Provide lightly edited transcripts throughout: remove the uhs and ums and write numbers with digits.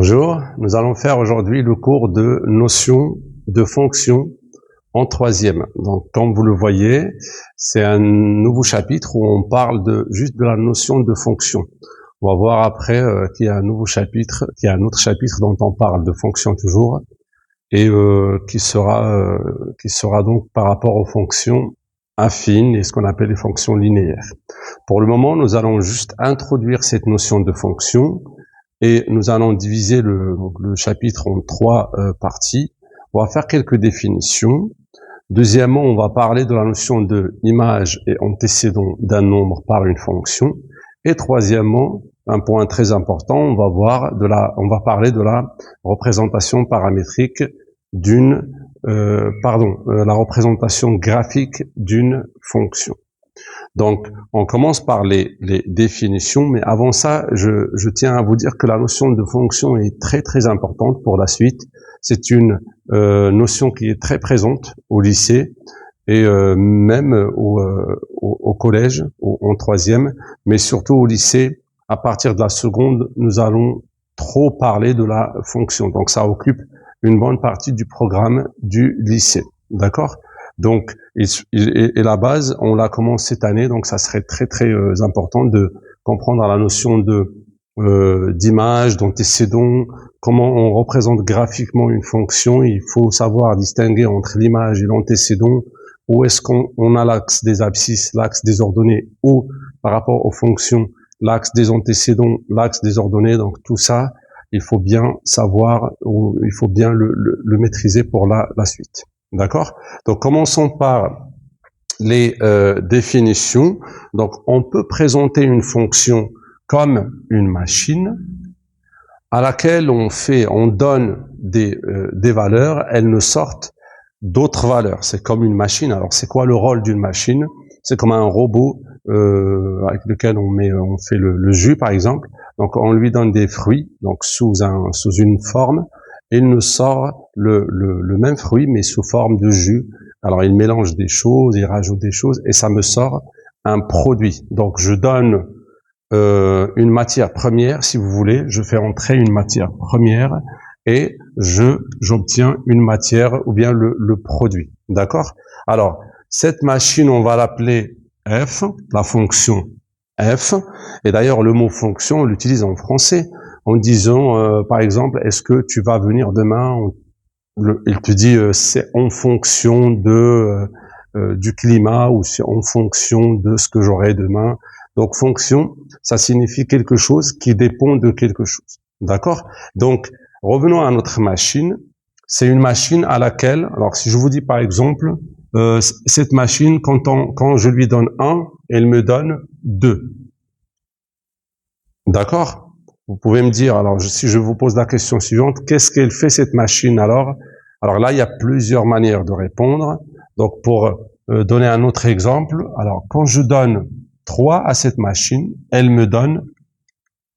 Bonjour, nous allons faire aujourd'hui le cours de notion de fonction en troisième. Donc, comme vous le voyez, c'est un nouveau chapitre où on parle juste de la notion de fonction. On va voir après qu'il y a un nouveau chapitre, qu'il y a un autre chapitre dont on parle de fonction toujours, et qui sera donc par rapport aux fonctions affines et ce qu'on appelle les fonctions linéaires. Pour le moment, nous allons juste introduire cette notion de fonction. Et nous allons diviser le chapitre en trois parties. On va faire quelques définitions. Deuxièmement, on va parler de la notion de image et antécédent d'un nombre par une fonction. Et troisièmement, un point très important, on va parler de la représentation paramétrique la représentation graphique d'une fonction. Donc, on commence par les définitions, mais avant ça, je tiens à vous dire que la notion de fonction est très très importante pour la suite. C'est une notion qui est très présente au lycée et même au collège, en troisième, mais surtout au lycée. À partir de la seconde, nous allons trop parler de la fonction. Donc, ça occupe une bonne partie du programme du lycée. D'accord ? Donc, et la base, on la commence cette année, donc ça serait très très important de comprendre la notion d'image, d'antécédent, comment on représente graphiquement une fonction. Il faut savoir distinguer entre l'image et l'antécédent, où est-ce qu'on a l'axe des abscisses, l'axe des ordonnées, ou par rapport aux fonctions, l'axe des antécédents, l'axe des ordonnées. Donc tout ça, il faut bien savoir, ou il faut bien le maîtriser pour la suite. D'accord? Donc, commençons par les définitions. Donc, on peut présenter une fonction comme une machine à laquelle on donne des valeurs, elles nous sortent d'autres valeurs. C'est comme une machine. Alors, c'est quoi le rôle d'une machine? C'est comme un robot avec lequel on fait le jus, par exemple. Donc, on lui donne des fruits, donc sous une forme. Il nous sort le même fruit, mais sous forme de jus. Alors, il mélange des choses, il rajoute des choses, et ça me sort un produit. Donc, je donne une matière première, si vous voulez. Je fais entrer une matière première et j'obtiens une matière ou bien le produit. D'accord? Alors, cette machine, on va l'appeler f, la fonction f. Et d'ailleurs, le mot fonction, on l'utilise en français en disant, par exemple, est-ce que tu vas venir demain? Il te dit, c'est en fonction du climat ou c'est en fonction de ce que j'aurai demain. Donc, fonction, ça signifie quelque chose qui dépend de quelque chose. D'accord? Donc, revenons à notre machine. C'est une machine à laquelle, alors si je vous dis par exemple, cette machine, quand je lui donne 1, elle me donne 2. D'accord? Vous pouvez me dire, alors si je vous pose la question suivante, qu'est-ce qu'elle fait cette machine alors? Alors là, il y a plusieurs manières de répondre. Donc pour donner un autre exemple, alors quand je donne 3 à cette machine, elle me donne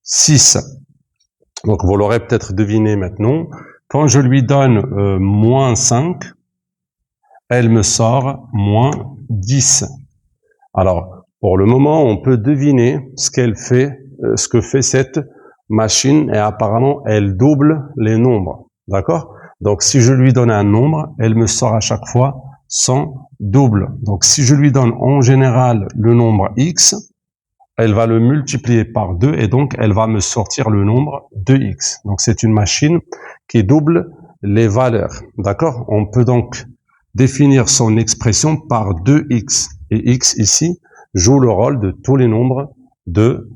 6. Donc vous l'aurez peut-être deviné maintenant. Quand je lui donne moins 5, elle me sort moins 10. Alors pour le moment, on peut deviner ce qu'elle fait, ce que fait cette machine, et apparemment elle double les nombres. D'accord? Donc si je lui donne un nombre, elle me sort à chaque fois son double. Donc si je lui donne en général le nombre x, elle va le multiplier par 2 et donc elle va me sortir le nombre 2x. Donc c'est une machine qui double les valeurs. D'accord? On peut donc définir son expression par 2x. Et x ici joue le rôle de tous les nombres de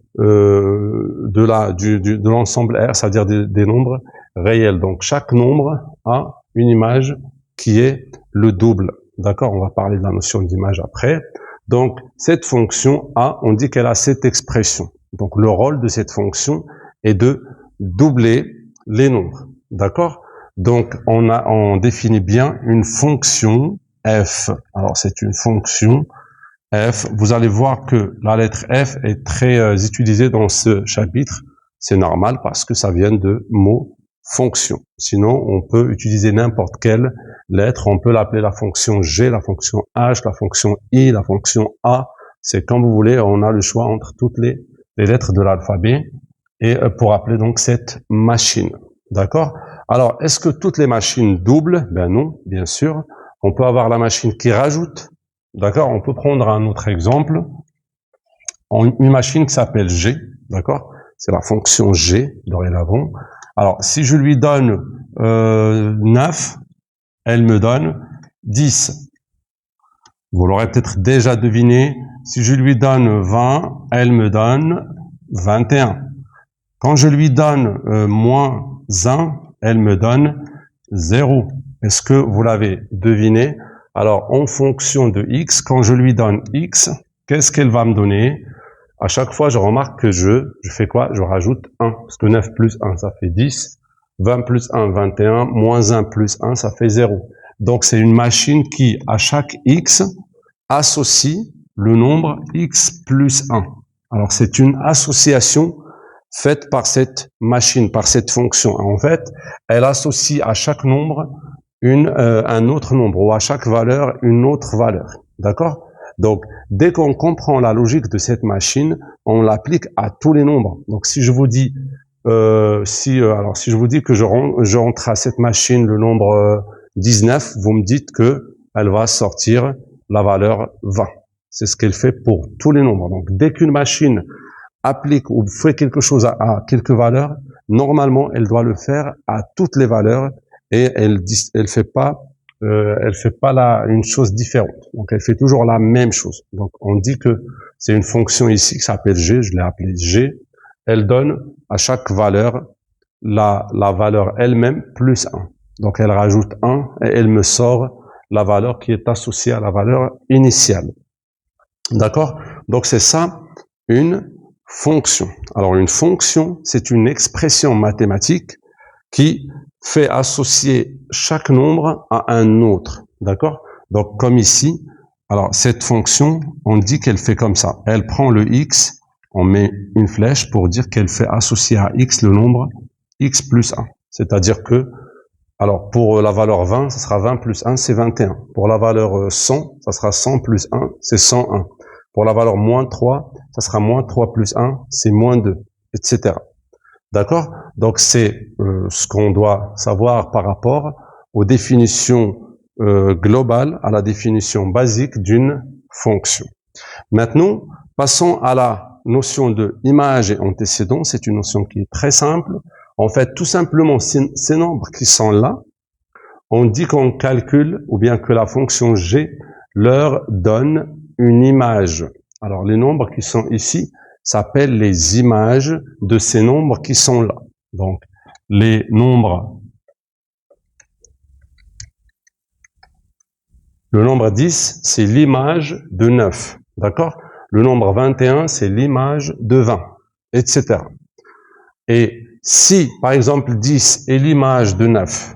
l'ensemble R, c'est-à-dire des nombres réels. Donc chaque nombre a une image qui est le double. D'accord? On va parler de la notion d'image après. Donc cette fonction A, on dit qu'elle a cette expression. Donc le rôle de cette fonction est de doubler les nombres. D'accord? Donc on définit bien une fonction f. Alors c'est une fonction f. Vous allez voir que la lettre f est très utilisée dans ce chapitre. C'est normal parce que ça vient de mot fonction. Sinon, on peut utiliser n'importe quelle lettre. On peut l'appeler la fonction g, la fonction h, la fonction i, la fonction a. C'est comme vous voulez. On a le choix entre toutes les lettres de l'alphabet et pour appeler donc cette machine. D'accord? Alors, est-ce que toutes les machines doublent? Ben non, bien sûr. On peut avoir la machine qui rajoute. D'accord? On peut prendre un autre exemple. Une machine qui s'appelle G. D'accord? C'est la fonction G, dorénavant. Alors, si je lui donne 9, elle me donne 10. Vous l'aurez peut-être déjà deviné. Si je lui donne 20, elle me donne 21. Quand je lui donne moins 1, elle me donne 0. Est-ce que vous l'avez deviné? Alors, en fonction de x, quand je lui donne x, qu'est-ce qu'elle va me donner? À chaque fois, je remarque que je fais quoi? Je rajoute 1. Parce que 9 plus 1, ça fait 10. 20 plus 1, 21. Moins 1 plus 1, ça fait 0. Donc, c'est une machine qui, à chaque x, associe le nombre x plus 1. Alors, c'est une association faite par cette machine, par cette fonction. En fait, elle associe à chaque nombre un autre nombre, ou à chaque valeur une autre valeur. D'accord? Donc, dès qu'on comprend la logique de cette machine, on l'applique à tous les nombres. Donc, si je vous dis, si je vous dis que je rentre à cette machine le nombre 19, vous me dites que elle va sortir la valeur 20. C'est ce qu'elle fait pour tous les nombres. Donc, dès qu'une machine applique ou fait quelque chose à quelques valeurs, normalement, elle doit le faire à toutes les valeurs et elle fait pas une chose différente. Donc, elle fait toujours la même chose. Donc, on dit que c'est une fonction ici qui s'appelle G, je l'ai appelée G. Elle donne à chaque valeur la valeur elle-même plus 1. Donc, elle rajoute 1 et elle me sort la valeur qui est associée à la valeur initiale. D'accord? Donc, c'est ça, une fonction. Alors, une fonction, c'est une expression mathématique qui fait associer chaque nombre à un autre. D'accord? Donc, comme ici, alors, cette fonction, on dit qu'elle fait comme ça. Elle prend le x, on met une flèche pour dire qu'elle fait associer à x le nombre x plus 1. C'est-à-dire que, alors, pour la valeur 20, ça sera 20 plus 1, c'est 21. Pour la valeur 100, ça sera 100 plus 1, c'est 101. Pour la valeur moins 3, ça sera moins 3 plus 1, c'est moins 2, etc. D'accord? Donc, c'est ce qu'on doit savoir par rapport aux définitions globales, à la définition basique d'une fonction. Maintenant, passons à la notion de image et antécédent. C'est une notion qui est très simple. En fait, tout simplement, ces nombres qui sont là, on dit qu'on calcule, ou bien que la fonction G leur donne une image. Alors, les nombres qui sont ici s'appellent les images de ces nombres qui sont là. Donc, les nombres, le nombre 10, c'est l'image de 9. D'accord? Le nombre 21, c'est l'image de 20, etc. Et si, par exemple, 10 est l'image de 9,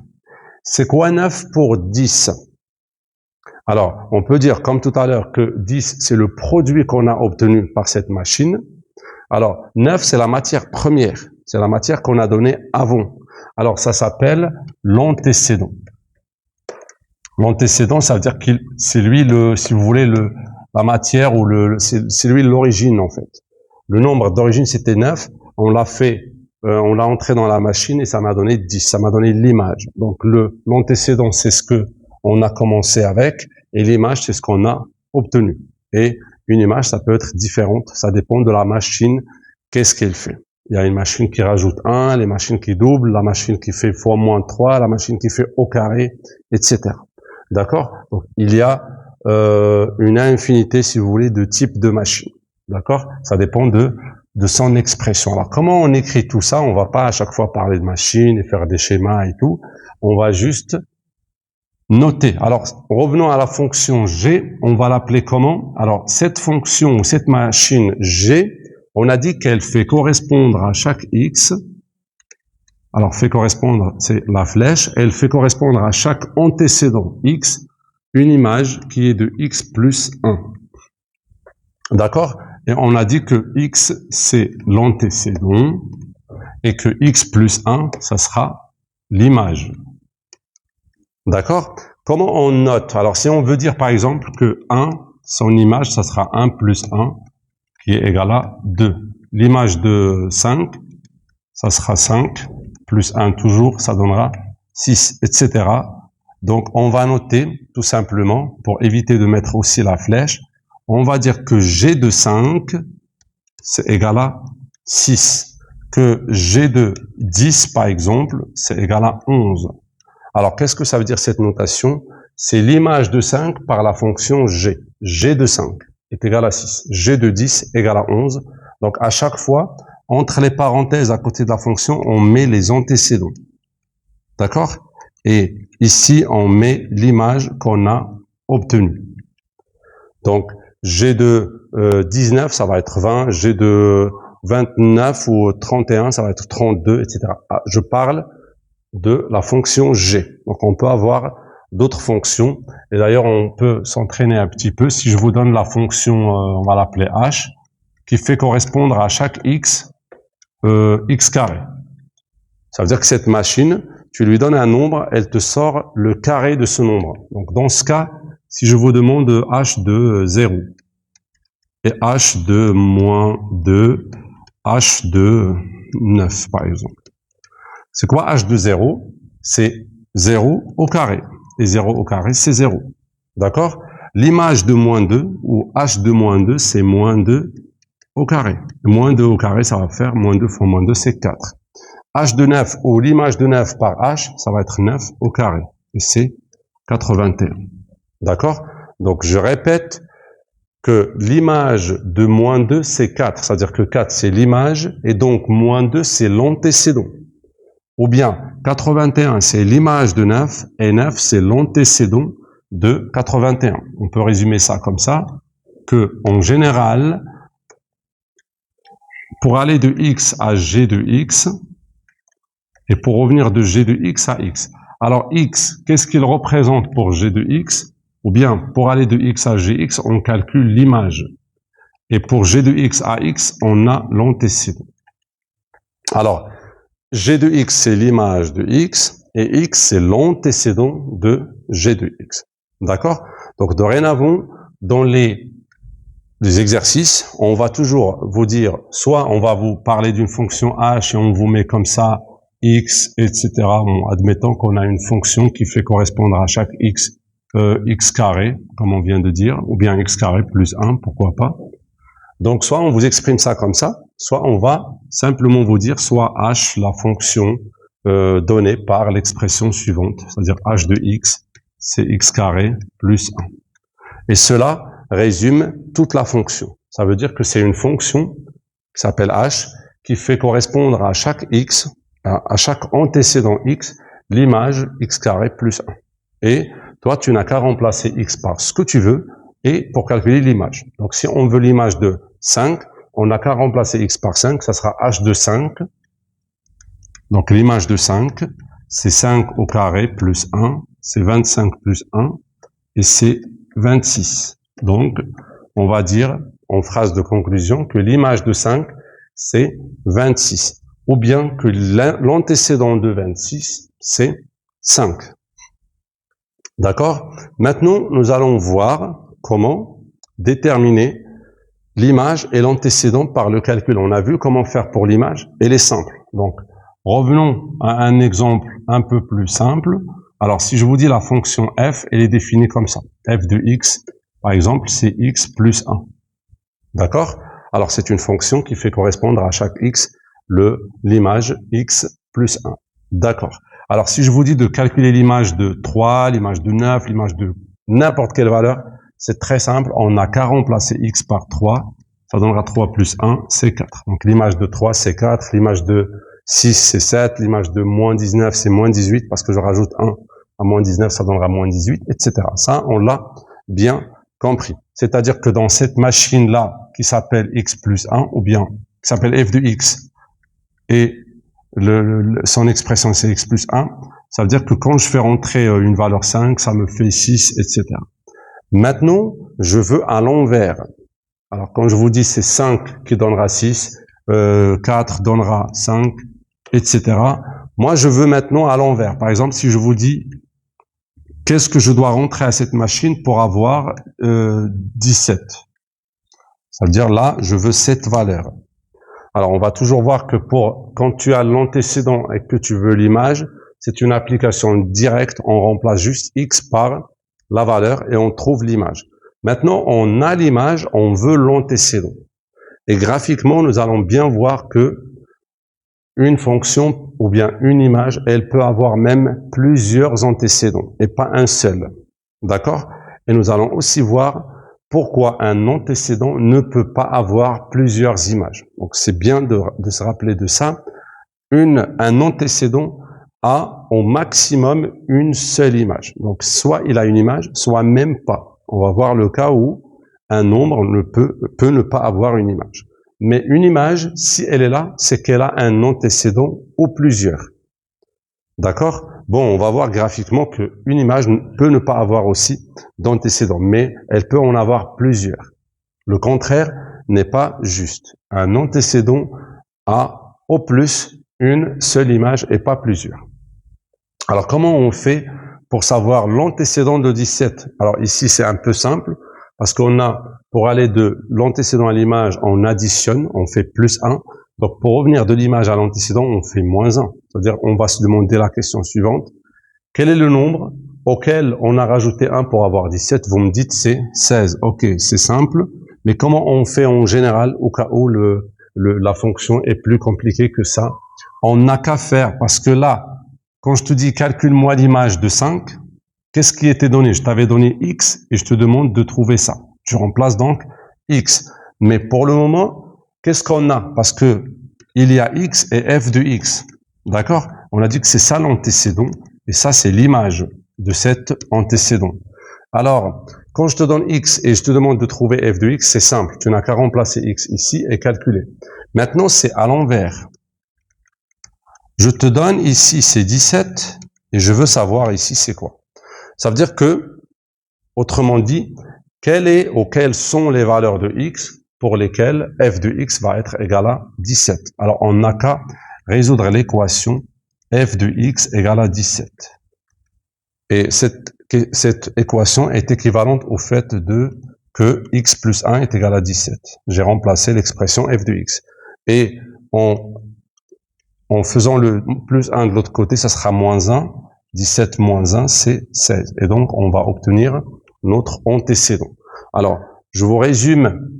c'est quoi 9 pour 10? Alors, on peut dire, comme tout à l'heure, que 10, c'est le produit qu'on a obtenu par cette machine. Alors, 9, c'est la matière première. C'est la matière qu'on a donnée avant. Alors, ça s'appelle l'antécédent. L'antécédent, ça veut dire que c'est lui si vous voulez, la matière ou c'est lui l'origine, en fait. Le nombre d'origine, c'était 9. On l'a entré dans la machine et ça m'a donné 10. Ça m'a donné l'image. Donc, l'antécédent, c'est ce que on a commencé avec et l'image, c'est ce qu'on a obtenu. Et une image, ça peut être différente. Ça dépend de la machine. Qu'est-ce qu'elle fait? Il y a une machine qui rajoute 1, les machines qui doublent, la machine qui fait fois moins 3, la machine qui fait au carré, etc. D'accord? Donc, il y a une infinité, si vous voulez, de types de machines. D'accord? Ça dépend de son expression. Alors, comment on écrit tout ça? On va pas à chaque fois parler de machines et faire des schémas et tout. On va juste noter. Alors, revenons à la fonction G. On va l'appeler comment? Alors, cette fonction, cette machine G, on a dit qu'elle fait correspondre à chaque x. Alors, fait correspondre, c'est la flèche. Elle fait correspondre à chaque antécédent x une image qui est de x plus 1. D'accord? Et on a dit que x, c'est l'antécédent et que x plus 1, ça sera l'image. D'accord? Comment on note? Alors, si on veut dire, par exemple, que 1, son image, ça sera 1 plus 1, qui est égal à 2. L'image de 5, ça sera 5. plus 1 toujours, ça donnera 6, etc. Donc, on va noter, tout simplement, pour éviter de mettre aussi la flèche, on va dire que G de 5, c'est égal à 6. Que G de 10, par exemple, c'est égal à 11. Alors, qu'est-ce que ça veut dire cette notation? C'est l'image de 5 par la fonction G. G de 5 est égal à 6. G de 10 égale à 11. Donc, à chaque fois, entre les parenthèses à côté de la fonction, on met les antécédents. D'accord? Et ici, on met l'image qu'on a obtenue. Donc, G de 19, ça va être 20. G de 29 ou 31, ça va être 32, etc. Ah, je parle de la fonction G. Donc, on peut avoir d'autres fonctions. Et d'ailleurs, on peut s'entraîner un petit peu. Si je vous donne la fonction, on va l'appeler H, qui fait correspondre à chaque X, X carré. Ça veut dire que cette machine, tu lui donnes un nombre, elle te sort le carré de ce nombre. Donc, dans ce cas, si je vous demande H de 0, et H de moins 2, H de 9, par exemple. C'est quoi H de 0? C'est 0 au carré. Et 0 au carré, c'est 0. D'accord? L'image de moins 2, ou H de moins 2, c'est moins 2 au carré. Moins 2 au carré, ça va faire moins 2 fois moins 2, c'est 4. H de 9, ou l'image de 9 par H, ça va être 9 au carré. Et c'est 81. D'accord? Donc, je répète que l'image de moins 2, c'est 4. C'est-à-dire que 4, c'est l'image, et donc moins 2, c'est l'antécédent. Ou bien, 81, c'est l'image de 9, et 9, c'est l'antécédent de 81. On peut résumer ça comme ça, que, en général, pour aller de x à g de x, et pour revenir de g de x à x. Alors, x, qu'est-ce qu'il représente pour g de x? Ou bien, pour aller de x à gx, on calcule l'image. Et pour g de x à x, on a l'antécédent. Alors, g de x, c'est l'image de x, et x, c'est l'antécédent de g de x. D'accord? Donc, dorénavant, dans les exercices, on va toujours vous dire, soit on va vous parler d'une fonction h et on vous met comme ça x, etc. Bon, admettons qu'on a une fonction qui fait correspondre à chaque x, x carré, comme on vient de dire, ou bien x carré plus 1, pourquoi pas. Donc, soit on vous exprime ça comme ça, soit on va simplement vous dire soit h, la fonction donnée par l'expression suivante, c'est-à-dire h de x, c'est x carré plus 1. Et cela résume toute la fonction. Ça veut dire que c'est une fonction qui s'appelle h, qui fait correspondre à chaque x, à chaque antécédent x, l'image x carré plus 1. Et toi, tu n'as qu'à remplacer x par ce que tu veux, et pour calculer l'image. Donc, si on veut l'image de 5, on n'a qu'à remplacer x par 5, ça sera h de 5. Donc, l'image de 5, c'est 5 au carré plus 1, c'est 25 plus 1, et c'est 26. Donc, on va dire, en phrase de conclusion, que l'image de 5, c'est 26. Ou bien que l'antécédent de 26, c'est 5. D'accord? Maintenant, nous allons voir comment déterminer l'image et l'antécédent par le calcul. On a vu comment faire pour l'image, elle est simple. Donc, revenons à un exemple un peu plus simple. Alors, si je vous dis la fonction f, elle est définie comme ça. f de x, par exemple, c'est x plus 1. D'accord? Alors, c'est une fonction qui fait correspondre à chaque x l'image x plus 1. D'accord. Alors, si je vous dis de calculer l'image de 3, l'image de 9, l'image de n'importe quelle valeur, c'est très simple. On n'a qu'à remplacer x par 3. Ça donnera 3 plus 1, c'est 4. Donc, l'image de 3, c'est 4. L'image de 6, c'est 7. L'image de moins 19, c'est moins 18, parce que je rajoute 1 à moins 19, ça donnera moins 18, etc. Ça, on l'a bien compris. C'est-à-dire que dans cette machine-là, qui s'appelle x plus 1, ou bien qui s'appelle f de x, et son expression c'est x plus 1, ça veut dire que quand je fais rentrer une valeur 5, ça me fait 6, etc. Maintenant, je veux à l'envers. Alors, quand je vous dis c'est 5 qui donnera 6, 4 donnera 5, etc. Moi, je veux maintenant à l'envers. Par exemple, si je vous dis qu'est-ce que je dois rentrer à cette machine pour avoir 17? Ça veut dire là, je veux cette valeur. Alors, on va toujours voir que quand tu as l'antécédent et que tu veux l'image, c'est une application directe. On remplace juste x par la valeur et on trouve l'image. Maintenant, on a l'image, on veut l'antécédent. Et graphiquement, nous allons bien voir que une fonction ou bien une image, elle peut avoir même plusieurs antécédents et pas un seul. D'accord? Et nous allons aussi voir pourquoi un antécédent ne peut pas avoir plusieurs images. Donc c'est bien de se rappeler de ça. Un antécédent a au maximum une seule image. Donc soit il a une image, soit même pas. On va voir le cas où un nombre peut ne pas avoir une image. Mais une image, si elle est là, c'est qu'elle a un antécédent ou plusieurs. D'accord? Bon, on va voir graphiquement qu'une image peut ne pas avoir aussi d'antécédent, mais elle peut en avoir plusieurs. Le contraire n'est pas juste. Un antécédent a au plus une seule image et pas plusieurs. Alors, comment on fait pour savoir l'antécédent de 17? Alors ici, c'est un peu simple, parce qu'on a, pour aller de l'antécédent à l'image, on additionne, on fait plus 1. Donc, pour revenir de l'image à l'antécédent, on fait moins 1. C'est-à-dire, on va se demander la question suivante. Quel est le nombre auquel on a rajouté 1 pour avoir 17? Vous me dites, c'est 16. Ok, c'est simple. Mais comment on fait en général, au cas où la fonction est plus compliquée que ça? On n'a qu'à faire, parce que là, quand je te dis calcule-moi l'image de 5, qu'est-ce qui était donné? Je t'avais donné x et je te demande de trouver ça. Tu remplaces donc x. Mais pour le moment, qu'est-ce qu'on a? Parce que il y a x et f de x. D'accord? On a dit que c'est ça l'antécédent et ça c'est l'image de cet antécédent. Alors, quand je te donne x et je te demande de trouver f de x, c'est simple. Tu n'as qu'à remplacer x ici et calculer. Maintenant, c'est à l'envers. Je te donne ici c'est 17 et je veux savoir ici c'est quoi. Ça veut dire que, autrement dit, quelles sont les valeurs de x pour lesquelles f de x va être égal à 17. Alors, on n'a qu'à résoudre l'équation f de x égale à 17. Et cette équation est équivalente au fait que x plus 1 est égal à 17. J'ai remplacé l'expression f de x. Et en faisant le plus 1 de l'autre côté, ça sera moins 1. 17 moins 1, c'est 16. Et donc, on va obtenir notre antécédent. Alors, je vous résume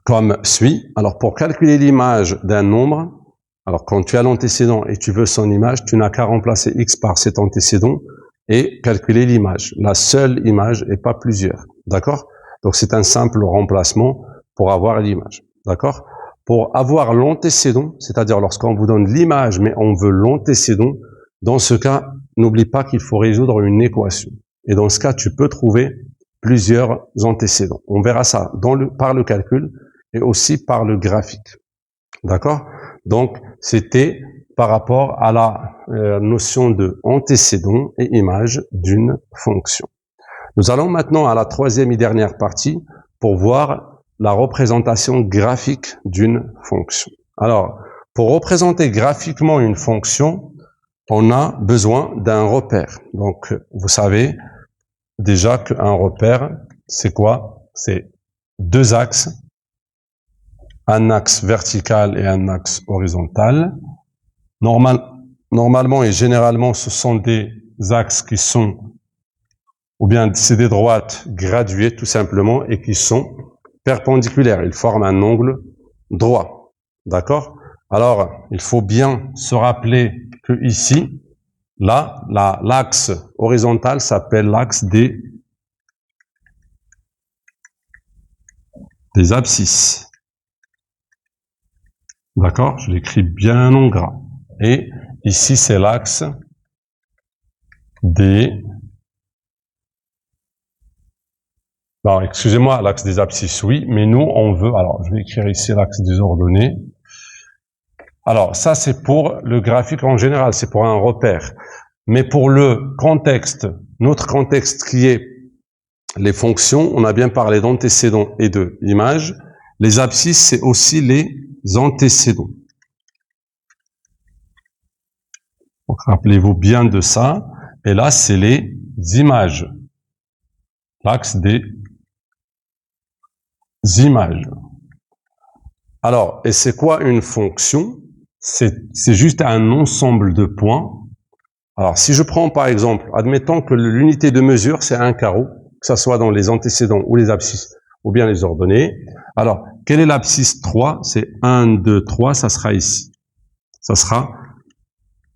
comme suit. Alors, pour calculer l'image d'un nombre, alors quand tu as l'antécédent et tu veux son image, tu n'as qu'à remplacer x par cet antécédent et calculer l'image. La seule image et pas plusieurs. D'accord? Donc, c'est un simple remplacement pour avoir l'image. D'accord? Pour avoir l'antécédent, c'est-à-dire lorsqu'on vous donne l'image, mais on veut l'antécédent, dans ce cas, n'oublie pas qu'il faut résoudre une équation. Et dans ce cas, tu peux trouver plusieurs antécédents. On verra ça par le calcul et aussi par le graphique. D'accord? Donc, c'était par rapport à la notion de antécédent et image d'une fonction. Nous allons maintenant à la troisième et dernière partie pour voir la représentation graphique d'une fonction. Alors, pour représenter graphiquement une fonction, on a besoin d'un repère. Donc, vous savez déjà qu'un repère, c'est quoi? C'est deux axes, un axe vertical et un axe horizontal. Normalement et généralement, ce sont des axes qui sont, ou bien c'est des droites graduées tout simplement et qui sont perpendiculaires. Ils forment un angle droit. D'accord? Alors, il faut bien se rappeler que ici, là, l'axe horizontal s'appelle l'axe des abscisses. D'accord? Je l'écris bien en gras. Et ici, c'est l'axe des... Non, excusez-moi, l'axe des abscisses, oui, mais nous, on veut... Alors, je vais écrire ici l'axe des ordonnées. Alors, ça, c'est pour le graphique en général, c'est pour un repère. Mais pour le contexte, notre contexte qui est les fonctions, on a bien parlé d'antécédents et de l'image. Les abscisses, c'est aussi les antécédents. Donc, rappelez-vous bien de ça. Et là, c'est les images. L'axe des images. Alors, et c'est quoi une fonction? C'est juste un ensemble de points. Alors, si je prends par exemple, admettons que l'unité de mesure, c'est un carreau, que ça soit dans les antécédents ou les abscisses, ou bien les ordonnées. Alors, quelle est l'abscisse 3? C'est 1, 2, 3, ça sera ici. Ça sera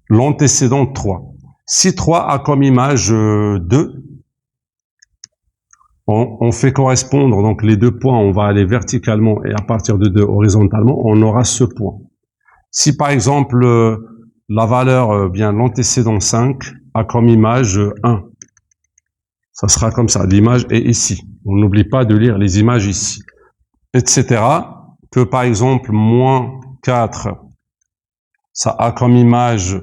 l'antécédent 3. Si 3 a comme image 2, on fait correspondre donc les deux points, on va aller verticalement et à partir de 2 horizontalement, on aura ce point. Si par exemple la valeur, bien l'antécédent 5 a comme image 1, ça sera comme ça, l'image est ici. On n'oublie pas de lire les images ici, etc. Que par exemple moins 4, ça a comme image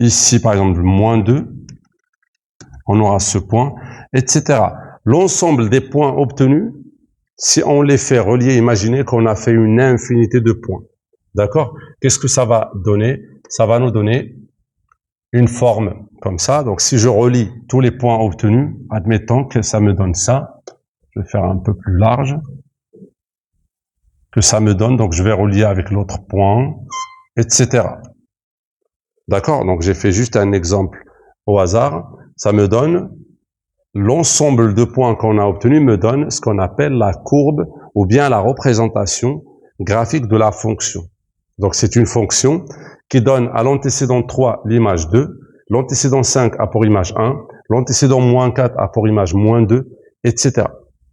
ici par exemple moins 2, on aura ce point, etc. L'ensemble des points obtenus, si on les fait relier, imaginez qu'on a fait une infinité de points. D'accord? Qu'est-ce que ça va donner? Ça va nous donner une forme comme ça. Donc, si je relie tous les points obtenus, admettons que ça me donne ça. Je vais faire un peu plus large. Que ça me donne, donc je vais relier avec l'autre point, etc. D'accord? Donc, j'ai fait juste un exemple au hasard. Ça me donne l'ensemble de points qu'on a obtenus me donne ce qu'on appelle la courbe ou bien la représentation graphique de la fonction. Donc, c'est une fonction qui donne à l'antécédent 3 l'image 2, l'antécédent 5 a pour image 1, l'antécédent moins 4 a pour image moins 2, etc.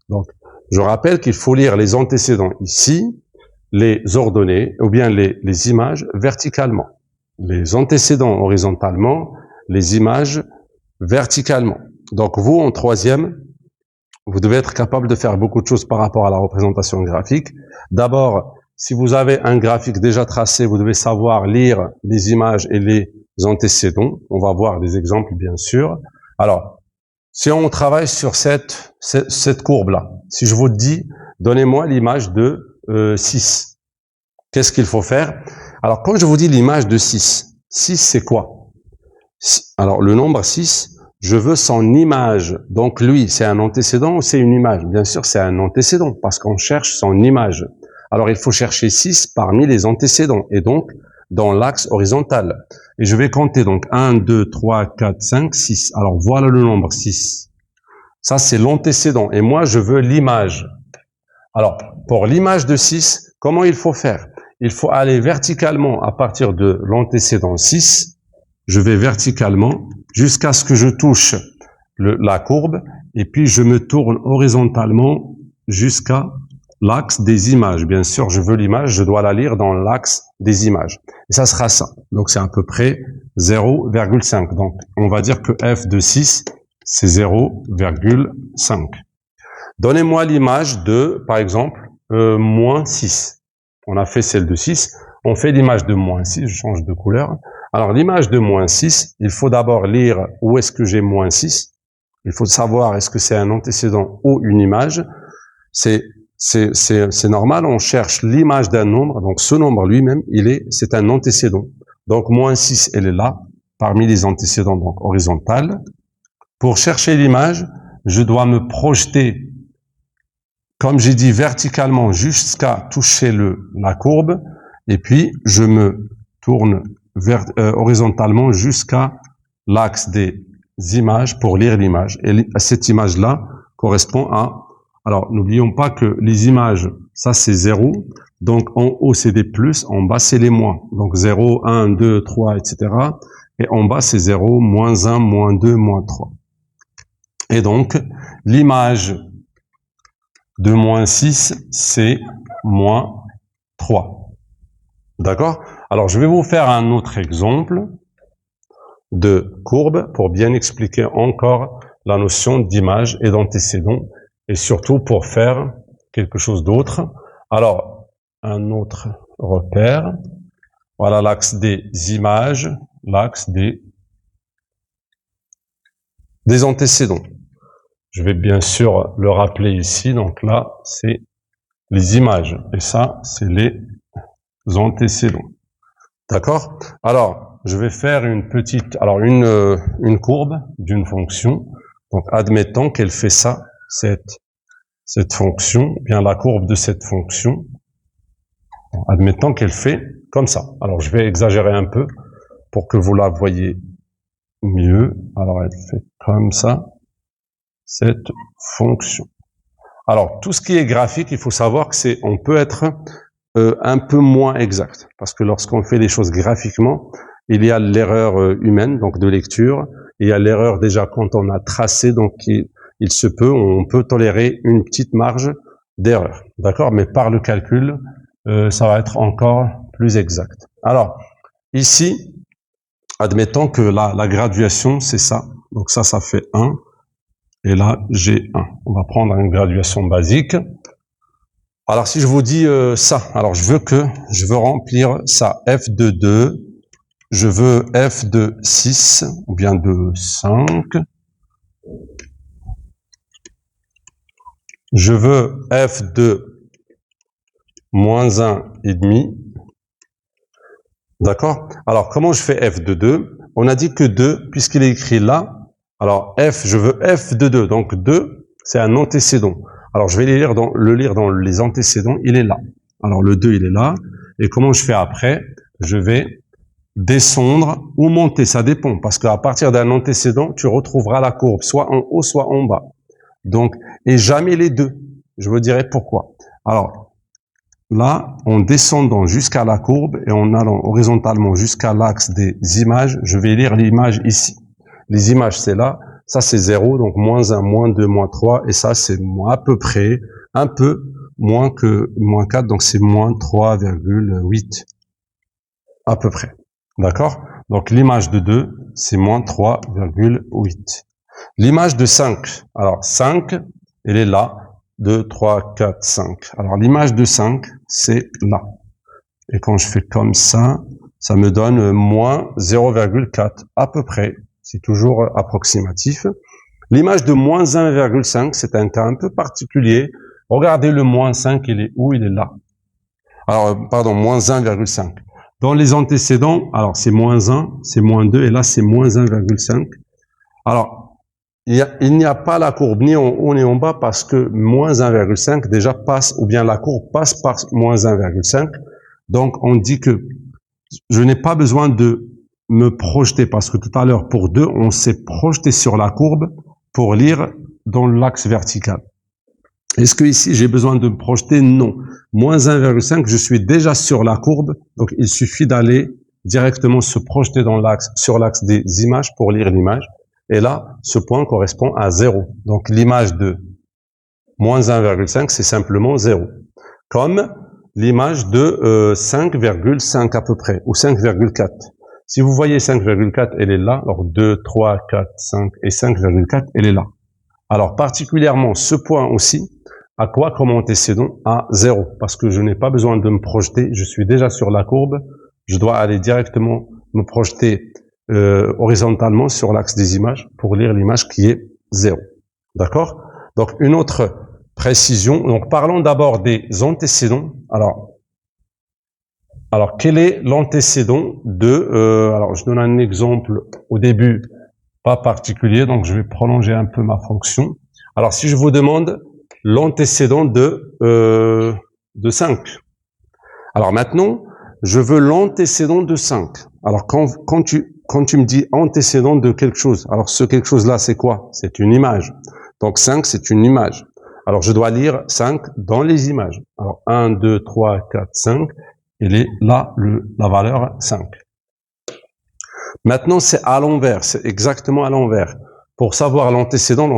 Donc, je rappelle qu'il faut lire les antécédents ici, les ordonnées ou bien les images verticalement. Les antécédents horizontalement, les images verticalement. Donc, vous, en troisième, vous devez être capable de faire beaucoup de choses par rapport à la représentation graphique. D'abord, si vous avez un graphique déjà tracé, vous devez savoir lire les images et les antécédents. On va voir des exemples, bien sûr. Alors, si on travaille sur cette courbe-là, si je vous dis, donnez-moi l'image de 6, qu'est-ce qu'il faut faire? Alors, quand je vous dis l'image de 6, 6 c'est quoi? Alors, le nombre 6, je veux son image. Donc, lui, c'est un antécédent ou c'est une image? Bien sûr, c'est un antécédent parce qu'on cherche son image. Alors, il faut chercher 6 parmi les antécédents et donc dans l'axe horizontal. Et je vais compter donc 1, 2, 3, 4, 5, 6. Alors, voilà le nombre 6. Ça, c'est l'antécédent. Et moi, je veux l'image. Alors, pour l'image de 6, comment il faut faire? Il faut aller verticalement à partir de l'antécédent 6. Je vais verticalement jusqu'à ce que je touche la courbe et puis je me tourne horizontalement jusqu'à l'axe des images. Bien sûr, je veux l'image, je dois la lire dans l'axe des images. Et ça sera ça. Donc, c'est à peu près 0,5. Donc, on va dire que f de 6, c'est 0,5. Donnez-moi l'image de, par exemple, moins 6. On a fait celle de 6. On fait l'image de moins 6. Je change de couleur. Alors, l'image de moins 6, il faut d'abord lire où est-ce que j'ai moins 6. Il faut savoir est-ce que c'est un antécédent ou une image. C'est normal, on cherche l'image d'un nombre. Donc, ce nombre lui-même, c'est un antécédent. Donc, moins 6, elle est là, parmi les antécédents, donc horizontales. Pour chercher l'image, je dois me projeter, comme j'ai dit, verticalement jusqu'à toucher la courbe. Et puis, je me tourne horizontalement jusqu'à l'axe des images pour lire l'image. Et cette image-là correspond à... Alors, n'oublions pas que les images, ça c'est 0. Donc, en haut, c'est des plus. En bas, c'est les moins. Donc, 0, 1, 2, 3, etc. Et en bas, c'est 0, moins 1, moins 2, moins 3. Et donc, l'image de moins 6, c'est moins 3. D'accord? Alors, je vais vous faire un autre exemple de courbe pour bien expliquer encore la notion d'image et d'antécédent et surtout pour faire quelque chose d'autre. Alors, un autre repère. Voilà l'axe des images, l'axe des antécédents. Je vais bien sûr le rappeler ici. Donc là, c'est les images et ça, c'est les antécédents. D'accord? Alors, je vais faire une courbe d'une fonction. Donc, admettons qu'elle fait ça, cette fonction, bien la courbe de cette fonction, Admettons qu'elle fait comme ça. Alors, je vais exagérer un peu pour que vous la voyez mieux. Alors, elle fait comme ça, cette fonction. Alors, tout ce qui est graphique, il faut savoir que on peut être un peu moins exact. Parce que lorsqu'on fait les choses graphiquement, il y a l'erreur humaine, donc de lecture. Il y a l'erreur déjà quand on a tracé, donc on peut tolérer une petite marge d'erreur. D'accord? Mais par le calcul, ça va être encore plus exact. Alors, ici, admettons que la graduation, c'est ça. Donc ça fait 1. Et là, j'ai 1. On va prendre une graduation basique. Alors, si je vous dis ça, alors je veux remplir ça. F de 2, je veux F de 6, ou bien de 5. Je veux F de moins 1 et demi. D'accord? Alors, comment je fais F de 2? On a dit que 2, puisqu'il est écrit là. Alors, je veux F de 2. Donc, 2, c'est un antécédent. Alors, je vais le lire dans les antécédents. Il est là. Alors, le 2, il est là. Et comment je fais après? Je vais descendre ou monter. Ça dépend. Parce qu'à partir d'un antécédent, tu retrouveras la courbe soit en haut, soit en bas. Donc, et jamais les deux. Je vous dirai pourquoi. Alors, là, en descendant jusqu'à la courbe et en allant horizontalement jusqu'à l'axe des images, je vais lire l'image ici. Les images, c'est là. Ça, c'est 0, donc moins 1, moins 2, moins 3. Et ça, c'est à peu près, un peu moins que moins 4. Donc, c'est moins 3,8. À peu près. D'accord? Donc, l'image de 2, c'est moins 3,8. L'image de 5. Alors, 5, elle est là. 2, 3, 4, 5. Alors, l'image de 5, c'est là. Et quand je fais comme ça me donne moins 0,4 à peu près. C'est toujours approximatif. L'image de moins 1,5, c'est un cas un peu particulier. Regardez le moins 5, il est où? Il est là. Alors, pardon, moins 1,5. Dans les antécédents, alors c'est moins 1, c'est moins 2, et là c'est moins 1,5. Alors, il n'y a pas la courbe ni en haut ni en bas parce que moins 1,5 déjà passe, ou bien la courbe passe par moins 1,5. Donc, on dit que je n'ai pas besoin de me projeter parce que tout à l'heure, pour 2, on s'est projeté sur la courbe pour lire dans l'axe vertical. Est-ce que ici, j'ai besoin de me projeter? Non. Moins 1,5, je suis déjà sur la courbe. Donc, il suffit d'aller directement se projeter sur l'axe des images pour lire l'image. Et là, ce point correspond à 0. Donc, l'image de moins 1,5, c'est simplement 0. Comme l'image de 5,5 à peu près, ou 5,4. Si vous voyez 5,4, elle est là. Alors, 2, 3, 4, 5 et 5,4, elle est là. Alors, particulièrement, ce point aussi, à quoi comme antécédent? À 0. Parce que je n'ai pas besoin de me projeter. Je suis déjà sur la courbe. Je dois aller directement me projeter horizontalement sur l'axe des images pour lire l'image qui est 0. D'accord? Donc, une autre précision. Donc, parlons d'abord des antécédents. Alors, quel est l'antécédent de... alors, je donne un exemple au début, pas particulier, donc je vais prolonger un peu ma fonction. Alors, si je vous demande l'antécédent de 5. Alors maintenant, je veux l'antécédent de 5. Alors, quand tu me dis antécédent de quelque chose, alors ce quelque chose-là, c'est quoi? C'est une image. Donc 5, c'est une image. Alors, je dois lire 5 dans les images. Alors, 1, 2, 3, 4, 5. Il est là, la valeur 5. Maintenant, c'est à l'envers. C'est exactement à l'envers. Pour savoir l'antécédent,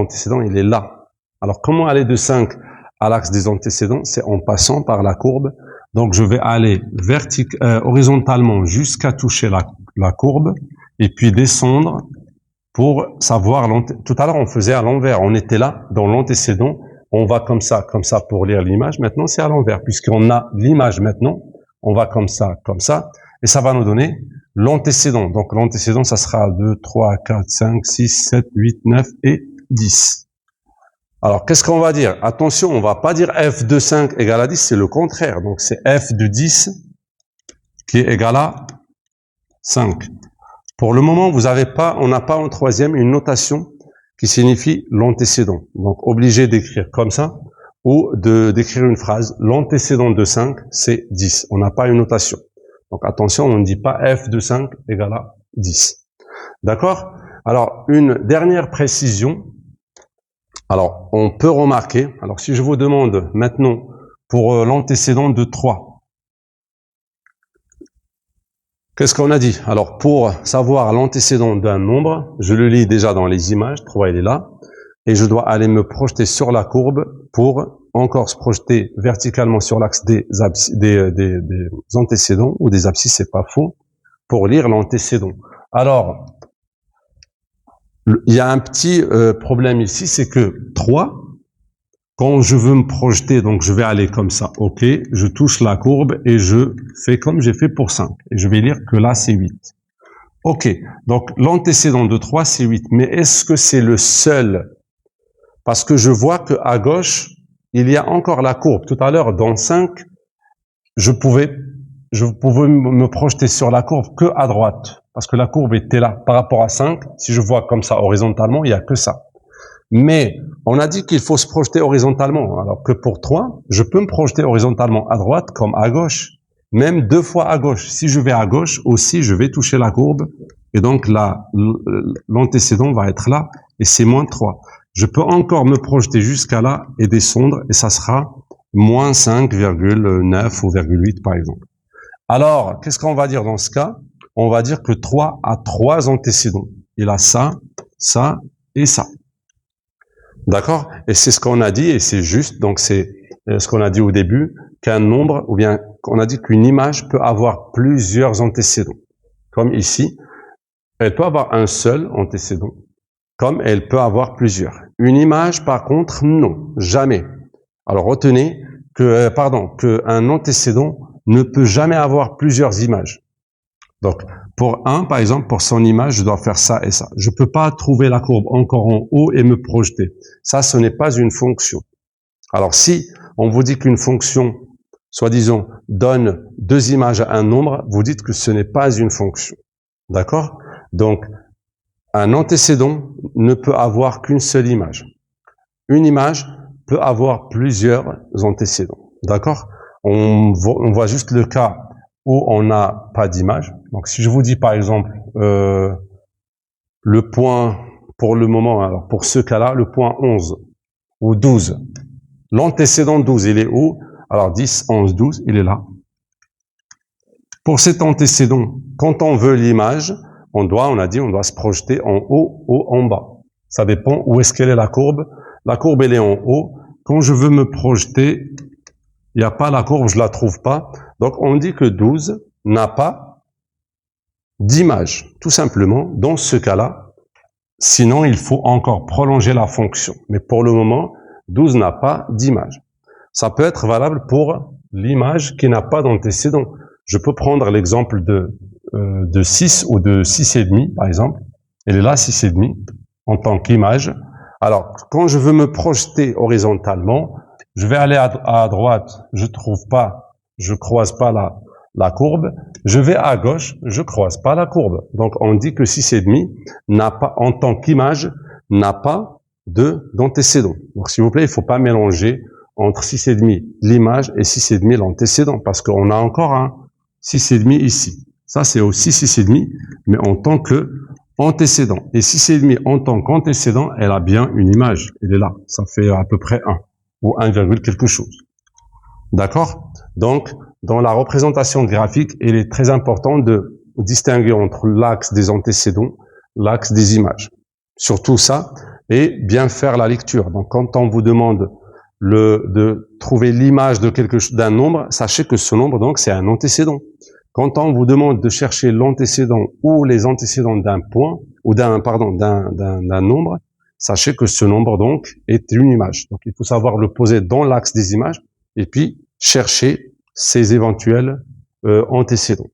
il est là. Alors, comment aller de 5 à l'axe des antécédents? C'est en passant par la courbe. Donc, je vais aller horizontalement jusqu'à toucher la courbe et puis descendre pour savoir... Tout à l'heure, on faisait à l'envers. On était là, dans l'antécédent. On va comme ça pour lire l'image. Maintenant, c'est à l'envers. Puisqu'on a l'image maintenant, on va comme ça. Et ça va nous donner l'antécédent. Donc, l'antécédent, ça sera 2, 3, 4, 5, 6, 7, 8, 9 et 10. Alors, qu'est-ce qu'on va dire? Attention, on va pas dire f de 5 égale à 10, c'est le contraire. Donc, c'est f de 10 qui est égal à 5. Pour le moment, on n'a pas en troisième une notation qui signifie l'antécédent. Donc, obligé d'écrire comme ça, ou d'écrire une phrase. L'antécédent de 5, c'est 10. On n'a pas une notation. Donc attention, on ne dit pas f de 5 égale à 10. D'accord? Alors, une dernière précision. Alors, on peut remarquer, alors si je vous demande maintenant pour l'antécédent de 3, qu'est-ce qu'on a dit? Alors, pour savoir l'antécédent d'un nombre, je le lis déjà dans les images, 3 il est là, et je dois aller me projeter sur la courbe pour encore se projeter verticalement sur l'axe des antécédents, ou des abscisses, c'est pas faux, pour lire l'antécédent. Alors, il y a un petit problème ici, c'est que 3, quand je veux me projeter, donc je vais aller comme ça, ok, je touche la courbe et je fais comme j'ai fait pour 5. Et je vais lire que là, c'est 8. Ok, donc l'antécédent de 3, c'est 8. Mais est-ce que c'est le seul? Parce que je vois qu'à gauche, il y a encore la courbe. Tout à l'heure, dans 5, je pouvais me projeter sur la courbe que à droite. Parce que la courbe était là. Par rapport à 5, si je vois comme ça horizontalement, il n'y a que ça. Mais on a dit qu'il faut se projeter horizontalement. Alors que pour 3, je peux me projeter horizontalement à droite comme à gauche. Même 2 fois à gauche. Si je vais à gauche, aussi, je vais toucher la courbe. Et donc là, l'antécédent va être là. Et c'est moins 3. Je peux encore me projeter jusqu'à là et descendre. Et ça sera moins 5,9 ou 0,8 par exemple. Alors, qu'est-ce qu'on va dire dans ce cas? On va dire que 3 a 3 antécédents. Il a ça, ça et ça. D'accord? Et c'est ce qu'on a dit, et c'est juste, donc c'est ce qu'on a dit au début, qu'un nombre, ou bien qu'on a dit qu'une image peut avoir plusieurs antécédents. Comme ici, elle peut avoir un seul antécédent, comme elle peut avoir plusieurs. Une image, par contre, non, jamais. Alors retenez que, qu'un antécédent ne peut jamais avoir plusieurs images. Donc, pour un, par exemple, pour son image, je dois faire ça et ça. Je peux pas trouver la courbe encore en haut et me projeter. Ça, ce n'est pas une fonction. Alors, si on vous dit qu'une fonction, soi-disant, donne 2 images à un nombre, vous dites que ce n'est pas une fonction. D'accord? Donc, un antécédent ne peut avoir qu'une seule image. Une image peut avoir plusieurs antécédents. D'accord? On voit juste le cas où on n'a pas d'image. Donc, si je vous dis, par exemple, le point, pour le moment, alors pour ce cas-là, le point 11 ou 12. L'antécédent 12, il est où? Alors, 10, 11, 12, il est là. Pour cet antécédent, quand on veut l'image, on a dit, on doit se projeter en haut ou en bas. Ça dépend où est-ce qu'elle est la courbe. La courbe, elle est en haut. Quand je veux me projeter, il n'y a pas la courbe, je la trouve pas. Donc, on dit que 12 n'a pas d'image, tout simplement, dans ce cas-là. Sinon, il faut encore prolonger la fonction. Mais pour le moment, 12 n'a pas d'image. Ça peut être valable pour l'image qui n'a pas d'antécédent. Je peux prendre l'exemple de 6 ou de 6,5, par exemple. Elle est là, 6,5, en tant qu'image. Alors, quand je veux me projeter horizontalement, je vais aller à droite, je trouve pas, je croise pas la courbe. Je vais à gauche, je croise pas la courbe. Donc, on dit que 6,5 n'a pas, en tant qu'image, n'a pas d'antécédent. Donc, s'il vous plaît, il faut pas mélanger entre 6,5 l'image et 6,5 l'antécédent, parce qu'on a encore un 6,5 ici. Ça, c'est aussi 6,5, mais en tant que antécédent. Et 6,5 en tant qu'antécédent, elle a bien une image. Elle est là. Ça fait à peu près 1 ou 1, quelque chose. D'accord? Donc, dans la représentation graphique, il est très important de distinguer entre l'axe des antécédents, l'axe des images. Surtout ça, et bien faire la lecture. Donc, quand on vous demande de trouver l'image de d'un nombre, sachez que ce nombre, donc, c'est un antécédent. Quand on vous demande de chercher l'antécédent ou les antécédents d'un point, ou d'un nombre, sachez que ce nombre, donc, est une image. Donc, il faut savoir le poser dans l'axe des images, et puis chercher ses éventuels antécédents.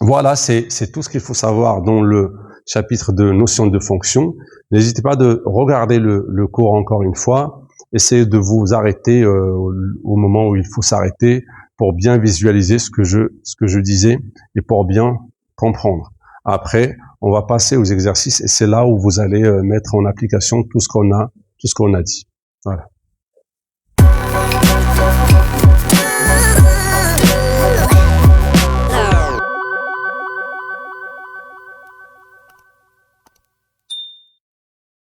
Voilà, c'est tout ce qu'il faut savoir dans le chapitre de notions de fonction. N'hésitez pas de regarder le cours encore une fois. Essayez de vous arrêter au moment où il faut s'arrêter pour bien visualiser ce que je disais et pour bien comprendre. Après, on va passer aux exercices et c'est là où vous allez mettre en application tout ce qu'on a dit. Voilà.